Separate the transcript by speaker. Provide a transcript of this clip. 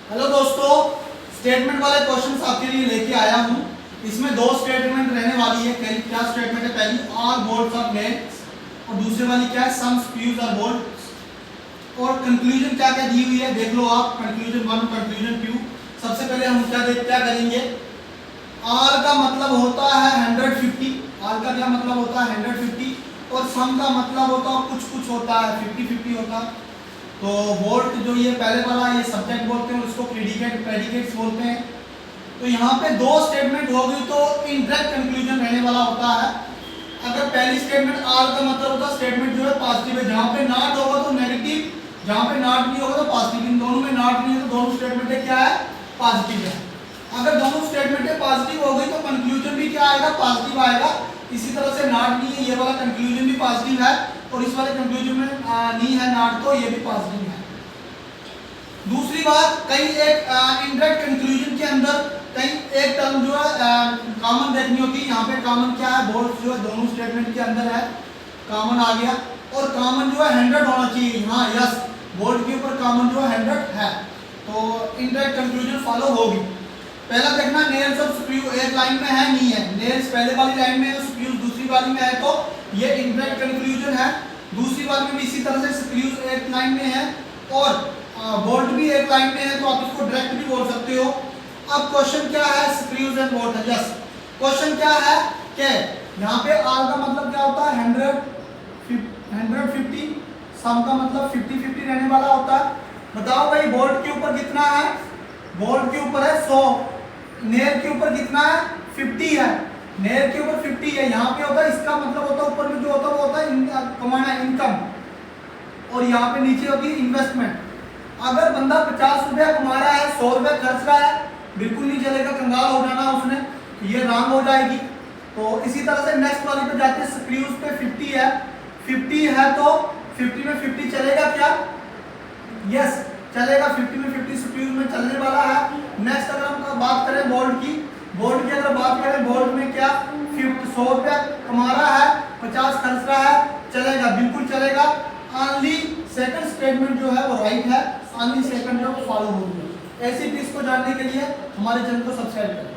Speaker 1: Hello दोस्तों, statement वाले questions आपके लिए लेके आया हूं। इसमें दो स्टेटमेंट रहने वाली है। क्या स्टेटमेंट है? पहली, ऑल बोल्ट्स आर मेड, और दूसरे वाली क्या है? सम स्क्रूज आर बोल्ट्स। और कंक्लूजन क्या क्या दी हुई है देख लो आप। Conclusion 1, conclusion 2। सबसे पहले हम क्या करेंगे? आर का मतलब होता है 150। आर का क्या मतलब होता है? 150। और सम का मतलब होता है कुछ कुछ होता है, 50-50 होता है। तो बोल्ट जो ये पहले वाला ये सब्जेक्ट बोलते हैं, उसको प्रेडिकेट्स बोलते हैं। तो यहाँ पे दो स्टेटमेंट हो गई तो इनडायरेक्ट कंक्लूजन रहने वाला होता है। अगर पहली स्टेटमेंट आर का मतलब होता है स्टेटमेंट जो है पॉजिटिव है, जहाँ पे नॉट होगा तो नेगेटिव, जहाँ पे नॉट नहीं होगा तो पॉजिटिव। इन दोनों में नॉट नहीं है तो दोनों स्टेटमेंट क्या है? पॉजिटिव है। अगर दोनों स्टेटमेंट पॉजिटिव हो गई तो कंक्लूजन भी क्या आएगा? पॉजिटिव आएगा। इसी तरह से नॉट नहीं है, ये वाला कंक्लूजन भी पॉजिटिव है, और इस वाले कंक्लूजन में नहीं है नॉट, तो ये भी पॉजिटिव है। दूसरी बात, कहीं एक इनडायरेक्ट कंक्लूजन के अंदर कहीं एक टर्म जो है कॉमन देखनी होती है। यहाँ पे कॉमन क्या है? बोल्ट जो है दोनों स्टेटमेंट के अंदर है, कॉमन आ गया। और कॉमन जो है 100 होना चाहिए। हाँ, यस, बोल्ट के ऊपर कॉमन जो है 100 है, तो इनडायरेक्ट कंक्लूजन फॉलो होगी। पहला देखना, नेल्स और स्क्रू एक लाइन में है, नहीं है। नेल्स पहले वाली लाइन में है, स्क्रू दूसरी वाली में है, तो ये इनडायरेक्ट कंक्लूजन है। दूसरी वाली में भी इसी तरह से स्क्रू एक लाइन में है और बोल्ट भी एक लाइन में है, तो आप इसको डायरेक्ट भी बोल सकते हो। अब क्वेश्चन क्या है? Screws and bolt. Yes, question क्या है कि यहाँ पे आर का मतलब क्या होता है? 150। सम का मतलब 50-50 रहने वाला होता है। बताओ भाई, बोल्ट के ऊपर कितना है? बोल्ट के ऊपर है 100। नेल के ऊपर कितना है? 50 है। नेल के ऊपर 50 है। यहाँ पे होता है, इसका मतलब होता है ऊपर में जो होता है वो होता है कमाना, इनकम, और यहाँ पे नीचे होती है इन्वेस्टमेंट। अगर बंदा 50 रुपया कमा रहा है, 100 रुपया खर्च रहा है, बिल्कुल नहीं चलेगा, कंगाल हो जाना उसने, ये रॉन्ग हो जाएगी। तो इसी तरह से नेक्स्ट वाली पे जाते हैं। स्क्रूज पे 50 है, 50 है तो 50 में 50 चलेगा क्या? यस, चलेगा। 50 में 50 स्क्रूज में चलने वाला है। नेक्स्ट अगर हम बात करें बोल्ट की, बोल्ट की अगर बात करें, बोल्ट में क्या 100 रुपया कमा रहा है, 50 खर्च रहा है, चलेगा, बिल्कुल चलेगा। ओनली सेकंड स्टेटमेंट जो है वो राइट है, ओनली सेकंड जो फॉलो होगी। ऐसी टिप्स को जानने के लिए हमारे चैनल को सब्सक्राइब करें।